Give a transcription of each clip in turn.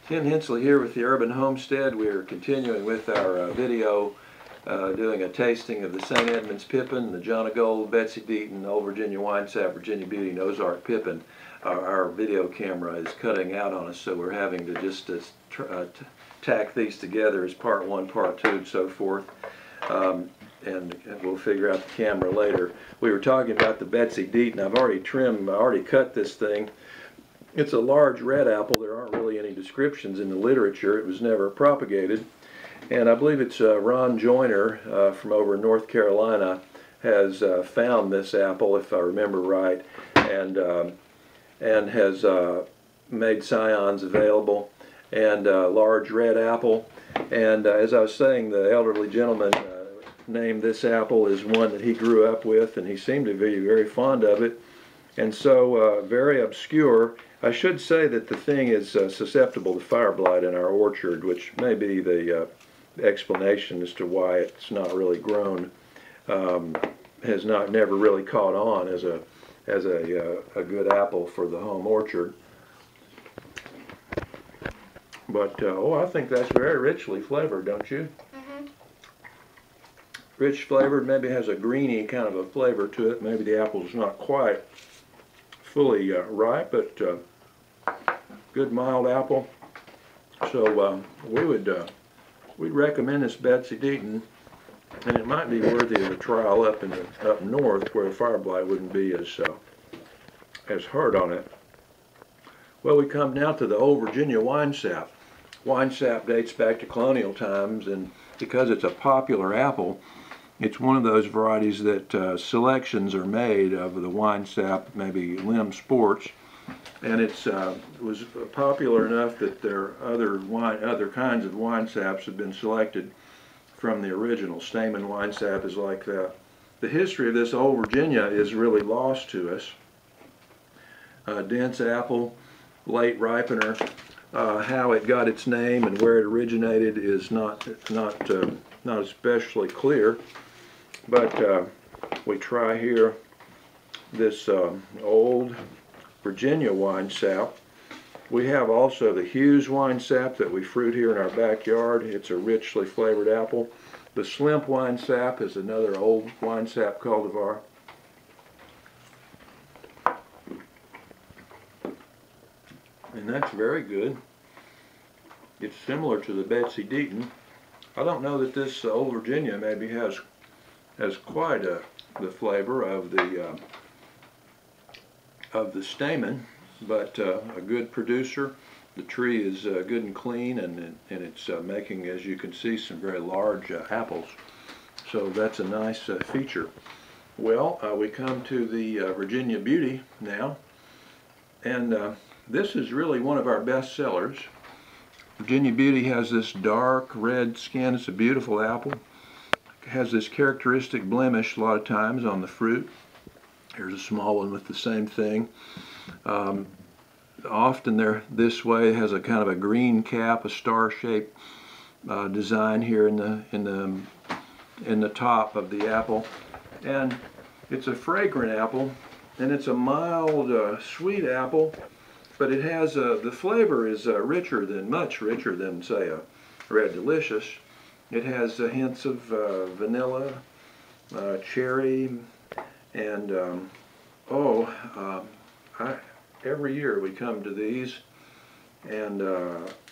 Ken Hensley here with the Urban Homestead. We are continuing with our video doing a tasting of the St. Edmunds Pippin, the Jonagold, Betsy Deaton, Old Virginia Winesap, Virginia Beauty, and Ozark Pippin. Our video camera is cutting out on us, so we're having to just tack these together as part one, part two, and so forth. And we'll figure out the camera later. We were talking about the Betsy Deaton. I've already cut this thing. It's a large red apple. There aren't really any descriptions in the literature. It was never propagated. And I believe it's Ron Joyner from over in North Carolina has found this apple, if I remember right, and has made scions available, and a large red apple. And as I was saying, the elderly gentleman named this apple as one that he grew up with, and he seemed to be very fond of it. And so very obscure. I should say that the thing is susceptible to fire blight in our orchard, which may be the explanation as to why it's not really grown. Has never really caught on as a good apple for the home orchard. But oh, I think that's very richly flavored, don't you? Mm-hmm. Rich flavored, maybe has a greeny kind of a flavor to it. Maybe the apple's not quite fully ripe, but good mild apple. So we'd recommend this Betsy Deaton, and it might be worthy of a trial up north where the fire blight wouldn't be as hard on it. Well, we come now to the Old Virginia Winesap. Winesap dates back to colonial times, and because it's a popular apple, it's one of those varieties that selections are made of the Winesap, maybe Limb Sports, and it was popular enough that there are other kinds of Winesaps have been selected from the original. Stamen Winesap is like that. The history of this Old Virginia is really lost to us. Dense apple, late ripener. How it got its name and where it originated is not especially clear. But we try here this Old Virginia Winesap. We have also the Hughes Winesap that we fruit here in our backyard. It's a richly flavored apple. The Slimp Winesap is another old Winesap cultivar. And that's very good. It's similar to the Betsy Deaton. I don't know that this Old Virginia maybe has quite the flavor of the stamen, but a good producer. The tree is good and clean, and it's making, as you can see, some very large apples. So that's a nice feature. Well, we come to the Virginia Beauty now, and this is really one of our best sellers. Virginia Beauty has this dark red skin. It's a beautiful apple. It has this characteristic blemish a lot of times on the fruit. Here's a small one with the same thing. Often they're this way. It has a kind of a green cap, a star-shaped design here in the top of the apple, and it's a fragrant apple, and it's a mild, sweet apple. But it has the flavor is much richer than, say, a Red Delicious. It has hints of vanilla, cherry, and every year we come to these, and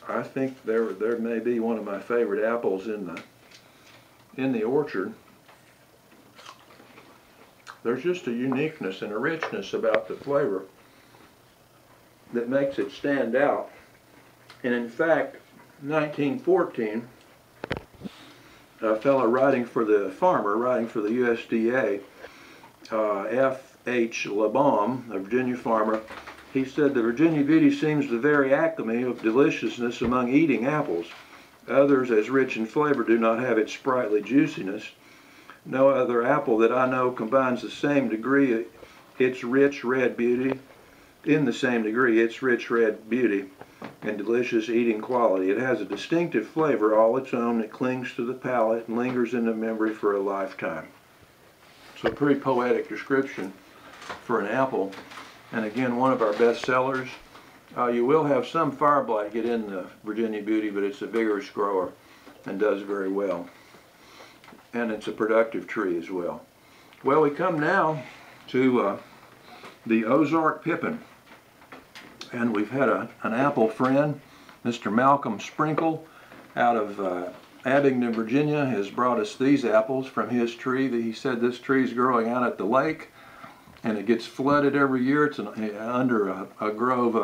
I think there may be one of my favorite apples in the orchard. There's just a uniqueness and a richness about the flavor that makes it stand out. And in fact, 1914, a fellow writing for the USDA, F.H. LeBaum, a Virginia farmer, he said the Virginia Beauty seems the very acme of deliciousness among eating apples. Others, as rich in flavor, do not have its sprightly juiciness. No other apple that I know combines the same degree its rich red beauty and delicious eating quality. It has a distinctive flavor all its own that clings to the palate and lingers in the memory for a lifetime. So a pretty poetic description for an apple. And again, one of our best sellers. You will have some fire blight get in the Virginia Beauty, but it's a vigorous grower and does very well. And it's a productive tree as well. Well, we come now to the Ozark Pippin. And we've had an apple friend, Mr. Malcolm Sprinkle, out of Abingdon, Virginia, has brought us these apples from his tree. He said this tree is growing out at the lake, and it gets flooded every year. It's under a grove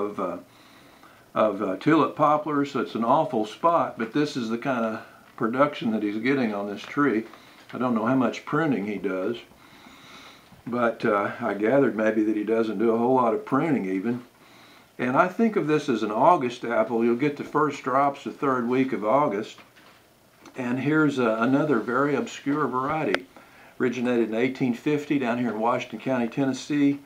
of tulip poplars, so it's an awful spot, but this is the kind of production that he's getting on this tree. I don't know how much pruning he does, but I gathered maybe that he doesn't do a whole lot of pruning even. And I think of this as an August apple. You'll get the first drops the third week of August. And here's another very obscure variety. Originated in 1850 down here in Washington County, Tennessee.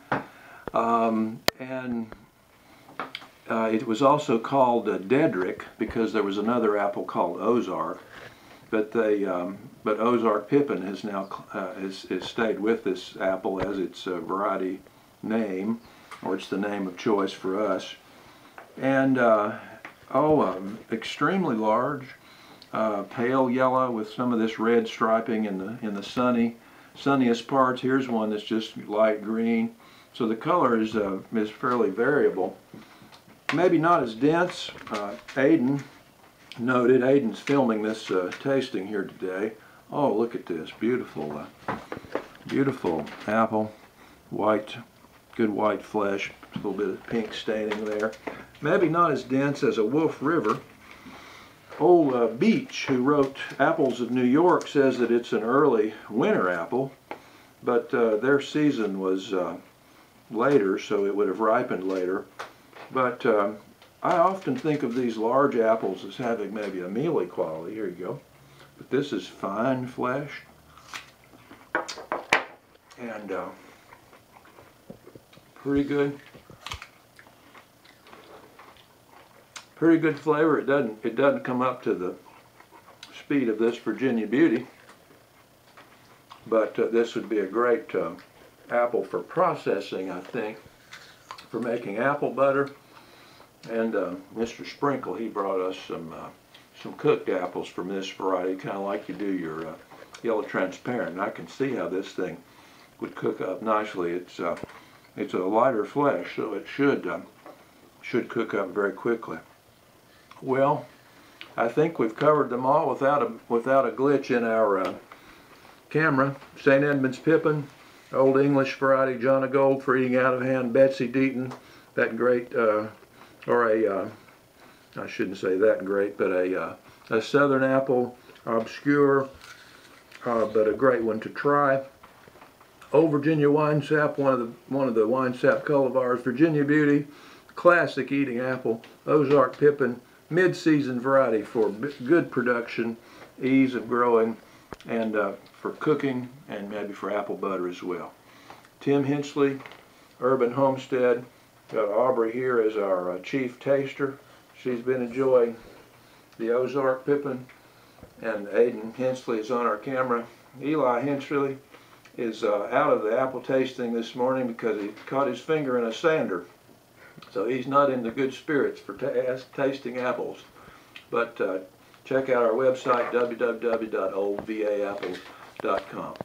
It was also called Dedrick because there was another apple called Ozark. But Ozark Pippin has now has stayed with this apple as its variety name, or it's the name of choice for us. And extremely large, pale yellow with some of this red striping in the sunniest parts. Here's one that's just light green. So the color is fairly variable. Maybe not as dense. Aiden's filming this tasting here today. Oh, look at this, beautiful, beautiful apple, white. Good white flesh, a little bit of pink staining there. Maybe not as dense as a Wolf River. Old Beach, who wrote Apples of New York, says that it's an early winter apple, but their season was later, so it would have ripened later. But I often think of these large apples as having maybe a mealy quality. Here you go. But this is fine flesh. And pretty good flavor. It doesn't come up to the speed of this Virginia Beauty, but this would be a great apple for processing, I think, for making apple butter. And Mr. Sprinkle, he brought us some cooked apples from this variety, kind of like you do your yellow transparent. And I can see how this thing would cook up nicely. It's a lighter flesh, so it should cook up very quickly. Well, I think we've covered them all without a glitch in our camera. St. Edmunds Pippin, Old English variety, Jonagold for eating out of hand, Betsy Deaton, that great, I shouldn't say that great, but a southern apple, obscure, but a great one to try. Old Virginia Winesap, one of the Winesap cultivars, Virginia Beauty, classic eating apple, Ozark Pippin, mid-season variety for good production, ease of growing, and for cooking, and maybe for apple butter as well. Tim Hinchley, Urban Homestead. Got Aubrey here as our chief taster. She's been enjoying the Ozark Pippin, and Aiden Hinchley is on our camera. Eli Hinchley is out of the apple tasting this morning because he caught his finger in a sander. So he's not in the good spirits for tasting apples. But check out our website, www.oldvapples.com.